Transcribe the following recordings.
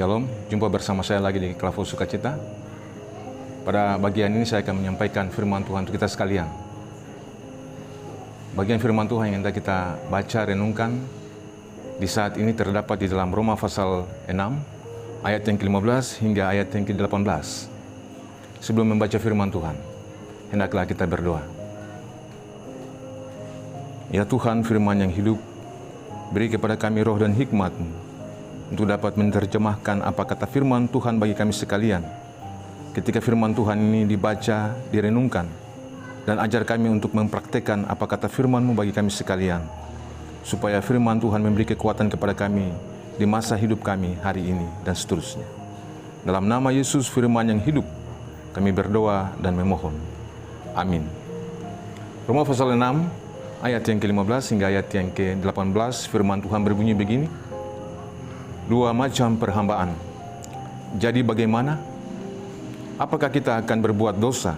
Shalom, jumpa bersama saya lagi di Klavos Sukacita. Pada bagian ini saya akan menyampaikan firman Tuhan untuk kita sekalian. Bagian firman Tuhan yang hendak kita baca, renungkan di saat ini terdapat di dalam Roma pasal 6, ayat yang ke-15 hingga ayat yang ke-18. Sebelum membaca firman Tuhan, hendaklah kita berdoa. Ya Tuhan, firman yang hidup, beri kepada kami roh dan hikmat-Mu untuk dapat menerjemahkan apa kata firman Tuhan bagi kami sekalian. Ketika firman Tuhan ini dibaca, direnungkan, dan ajar kami untuk mempraktekkan apa kata firman-Mu bagi kami sekalian, supaya firman Tuhan memberi kekuatan kepada kami di masa hidup kami hari ini dan seterusnya. Dalam nama Yesus firman yang hidup, kami berdoa dan memohon. Amin. Roma pasal 6, ayat yang ke-15 hingga ayat yang ke-18, firman Tuhan berbunyi begini. Dua macam perhambaan. Jadi bagaimana? Apakah kita akan berbuat dosa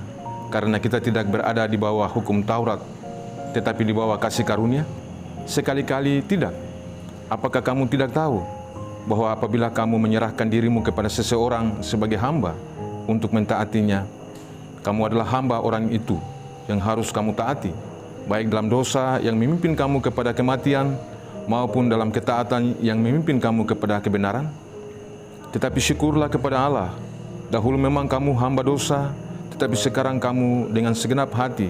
karena kita tidak berada di bawah hukum Taurat, tetapi di bawah kasih karunia? Sekali-kali tidak. Apakah kamu tidak tahu bahwa apabila kamu menyerahkan dirimu kepada seseorang sebagai hamba untuk mentaatinya, kamu adalah hamba orang itu yang harus kamu taati, baik dalam dosa yang memimpin kamu kepada kematian, maupun dalam ketaatan yang memimpin kamu kepada kebenaran? Tetapi syukurlah kepada Allah, dahulu memang kamu hamba dosa, tetapi sekarang kamu dengan segenap hati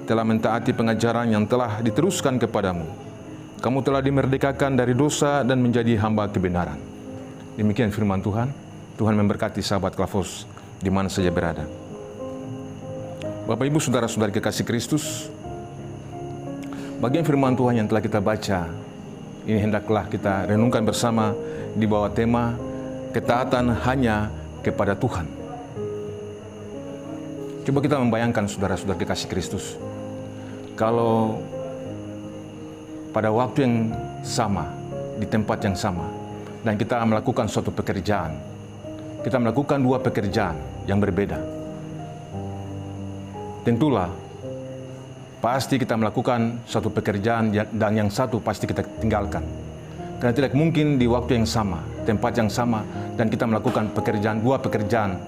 telah mentaati pengajaran yang telah diteruskan kepadamu. Kamu telah dimerdekakan dari dosa dan menjadi hamba kebenaran. Demikian firman Tuhan. Tuhan memberkati sahabat Klavos di mana saja berada. Bapak Ibu Saudara-saudari kekasih Kristus, bagian firman Tuhan yang telah kita baca ini hendaklah kita renungkan bersama di bawah tema ketaatan hanya kepada Tuhan. Coba kita membayangkan saudara-saudara kekasih Kristus, kalau pada waktu yang sama, di tempat yang sama, dan kita melakukan suatu pekerjaan, kita melakukan dua pekerjaan yang berbeda. Tentulah pasti kita melakukan satu pekerjaan dan yang satu pasti kita tinggalkan. Karena tidak mungkin di waktu yang sama, tempat yang sama, dan kita melakukan dua pekerjaan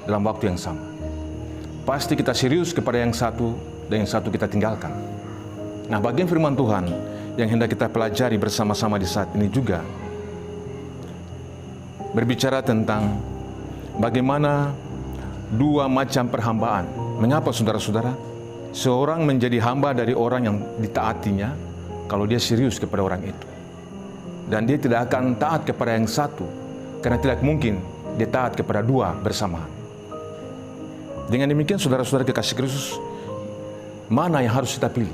dalam waktu yang sama. Pasti kita serius kepada yang satu dan yang satu kita tinggalkan. Nah, bagian firman Tuhan yang hendak kita pelajari bersama-sama di saat ini juga berbicara tentang bagaimana dua macam perhambaan. Mengapa saudara-saudara? Seorang menjadi hamba dari orang yang ditaatinya kalau dia serius kepada orang itu. Dan dia tidak akan taat kepada yang satu, karena tidak mungkin dia taat kepada dua bersamaan. Dengan demikian saudara-saudara kekasih Kristus, mana yang harus kita pilih?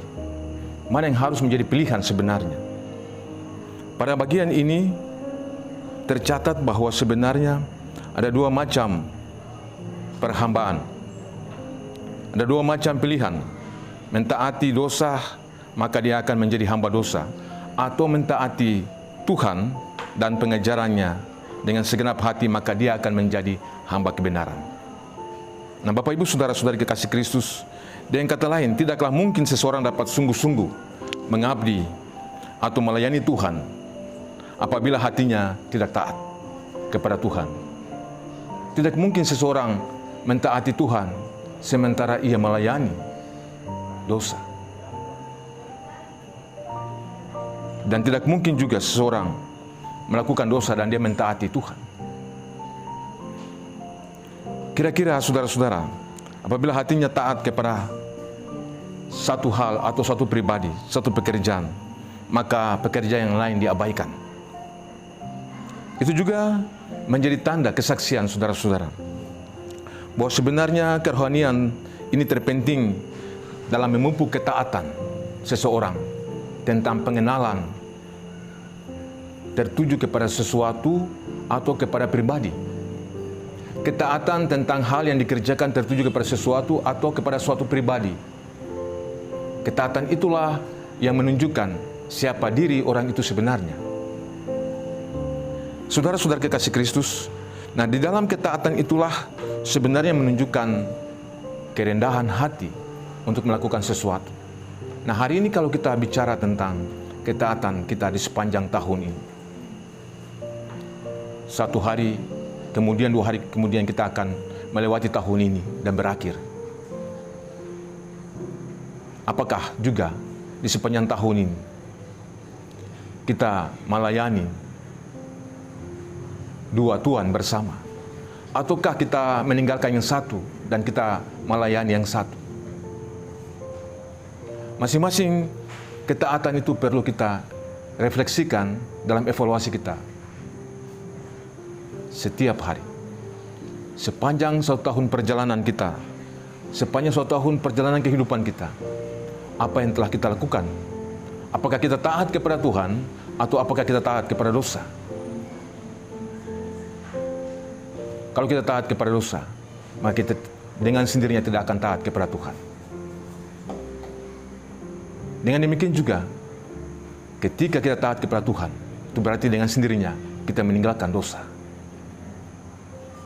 Mana yang harus menjadi pilihan sebenarnya? Pada bagian ini tercatat bahwa sebenarnya ada dua macam perhambaan. Ada dua macam pilihan, mentaati dosa maka dia akan menjadi hamba dosa, atau mentaati Tuhan dan pengajarannya dengan segenap hati maka dia akan menjadi hamba kebenaran. Nah, Bapak Ibu Saudara-saudari kekasih Kristus, dengan kata lain, tidaklah mungkin seseorang dapat sungguh-sungguh mengabdi atau melayani Tuhan apabila hatinya tidak taat kepada Tuhan. Tidak mungkin seseorang mentaati Tuhan sementara ia melayani dosa. Dan tidak mungkin juga seseorang melakukan dosa dan dia mentaati Tuhan. Kira-kira saudara-saudara, apabila hatinya taat kepada satu hal atau satu pribadi, satu pekerjaan, maka pekerjaan yang lain diabaikan. Itu juga menjadi tanda kesaksian saudara-saudara bahwa sebenarnya kerohanian ini terpenting dalam memupuk ketaatan seseorang tentang pengenalan tertuju kepada sesuatu atau kepada pribadi. Ketaatan tentang hal yang dikerjakan tertuju kepada sesuatu atau kepada suatu pribadi. Ketaatan itulah yang menunjukkan siapa diri orang itu sebenarnya. Saudara-saudara kekasih Kristus, nah di dalam ketaatan itulah sebenarnya menunjukkan kerendahan hati untuk melakukan sesuatu. Nah, hari ini kalau kita bicara tentang ketaatan kita di sepanjang tahun ini, 1 hari, kemudian 2 hari kemudian kita akan melewati tahun ini dan berakhir. Apakah juga di sepanjang tahun ini kita melayani 2 Tuhan bersama? Ataukah kita meninggalkan yang satu dan kita melayani yang satu? Masing-masing ketaatan itu perlu kita refleksikan dalam evaluasi kita setiap hari. Sepanjang 1 tahun perjalanan kita, sepanjang 1 tahun perjalanan kehidupan kita, apa yang telah kita lakukan? Apakah kita taat kepada Tuhan atau apakah kita taat kepada dosa? Kalau kita taat kepada dosa, maka kita dengan sendirinya tidak akan taat kepada Tuhan. Dengan demikian juga, ketika kita taat kepada Tuhan, itu berarti dengan sendirinya kita meninggalkan dosa.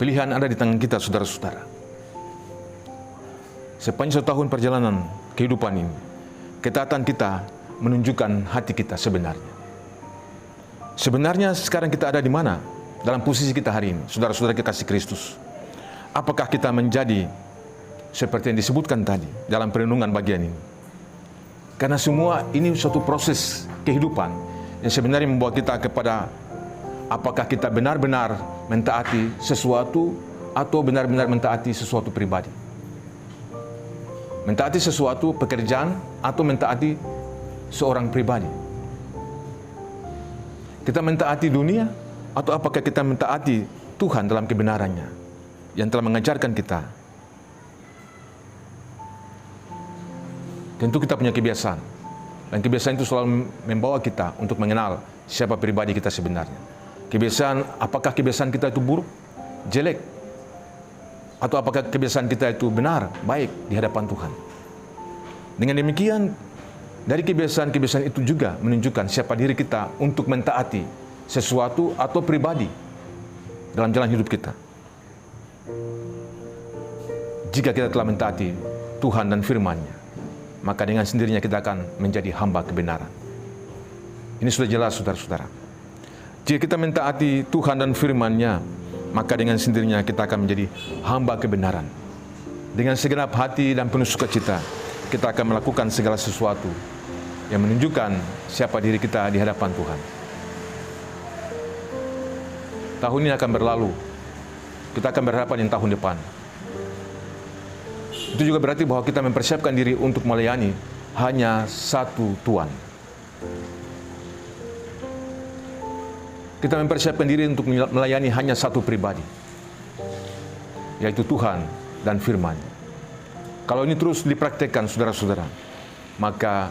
Pilihan ada di tangan kita, saudara-saudara. Sepanjang 1 tahun perjalanan kehidupan ini, ketaatan kita menunjukkan hati kita sebenarnya. Sebenarnya sekarang kita ada di mana dalam posisi kita hari ini, saudara-saudara kekasih Kristus? Apakah kita menjadi seperti yang disebutkan tadi dalam perenungan bagian ini? Karena semua ini suatu proses kehidupan yang sebenarnya membawa kita kepada apakah kita benar-benar mentaati sesuatu atau benar-benar mentaati sesuatu pribadi. Mentaati sesuatu pekerjaan atau mentaati seorang pribadi. Kita mentaati dunia atau apakah kita mentaati Tuhan dalam kebenarannya yang telah mengajarkan kita? Tentu kita punya kebiasaan, dan kebiasaan itu selalu membawa kita untuk mengenal siapa pribadi kita sebenarnya. Kebiasaan, apakah kebiasaan kita itu buruk, jelek, atau apakah kebiasaan kita itu benar, baik di hadapan Tuhan. Dengan demikian, dari kebiasaan-kebiasaan itu juga menunjukkan siapa diri kita untuk mentaati sesuatu atau pribadi dalam jalan hidup kita. Jika kita telah mentaati Tuhan dan firman-Nya, maka dengan sendirinya kita akan menjadi hamba kebenaran. Ini sudah jelas, saudara-saudara. Jika kita mentaati Tuhan dan firman-Nya, maka dengan sendirinya kita akan menjadi hamba kebenaran. Dengan segenap hati dan penuh sukacita, kita akan melakukan segala sesuatu yang menunjukkan siapa diri kita di hadapan Tuhan. Tahun ini akan berlalu. Kita akan berhadapan dengan tahun depan. Itu juga berarti bahwa kita mempersiapkan diri untuk melayani hanya satu Tuhan. Kita mempersiapkan diri untuk melayani hanya satu pribadi, yaitu Tuhan dan firman. Kalau ini terus dipraktekkan, saudara-saudara, maka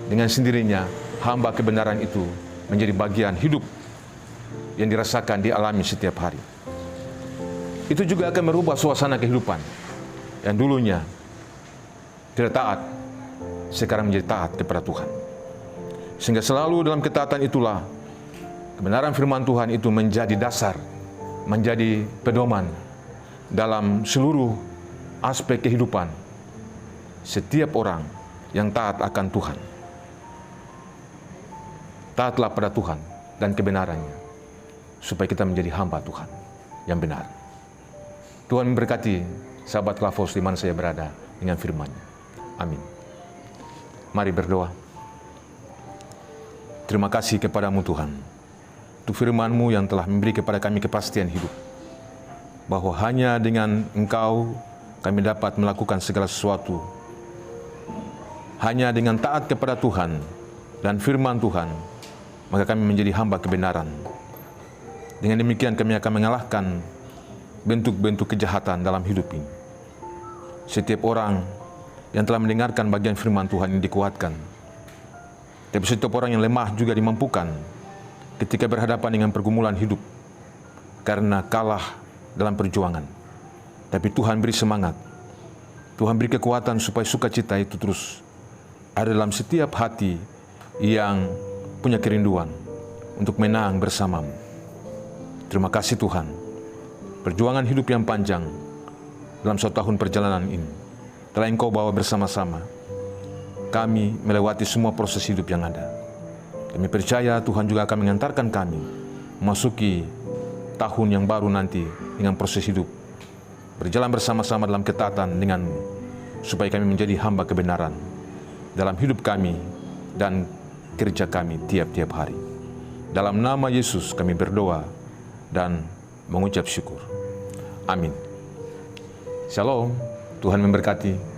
dengan sendirinya hamba kebenaran itu menjadi bagian hidup yang dirasakan, dialami setiap hari. Itu juga akan merubah suasana kehidupan yang dulunya tidak taat, sekarang menjadi taat kepada Tuhan. Sehingga selalu dalam ketaatan itulah kebenaran firman Tuhan itu menjadi dasar, menjadi pedoman dalam seluruh aspek kehidupan setiap orang yang taat akan Tuhan. Taatlah pada Tuhan dan kebenarannya, supaya kita menjadi hamba Tuhan yang benar. Tuhan memberkati sahabat Klavos di mana saya berada dengan firman-Nya. Amin. Mari berdoa. Terima kasih kepadamu Tuhan, untuk firman-Mu yang telah memberi kepada kami kepastian hidup, bahwa hanya dengan Engkau kami dapat melakukan segala sesuatu. Hanya dengan taat kepada Tuhan dan firman Tuhan, maka kami menjadi hamba kebenaran. Dengan demikian kami akan mengalahkan bentuk-bentuk kejahatan dalam hidup ini. Setiap orang yang telah mendengarkan bagian firman Tuhan ini dikuatkan. Tapi setiap orang yang lemah juga dimampukan ketika berhadapan dengan pergumulan hidup karena kalah dalam perjuangan. Tapi Tuhan beri semangat. Tuhan beri kekuatan supaya sukacita itu terus ada dalam setiap hati yang punya kerinduan untuk menang bersamamu. Terima kasih Tuhan. Perjuangan hidup yang panjang dalam 1 tahun perjalanan ini telah Engkau bawa bersama-sama kami melewati semua proses hidup yang ada. Kami percaya Tuhan juga akan mengantarkan kami memasuki tahun yang baru nanti dengan proses hidup. Berjalan bersama-sama dalam ketaatan dengan-Mu, supaya kami menjadi hamba kebenaran dalam hidup kami dan kerja kami tiap-tiap hari. Dalam nama Yesus kami berdoa dan mengucap syukur. Amin. Shalom, Tuhan memberkati.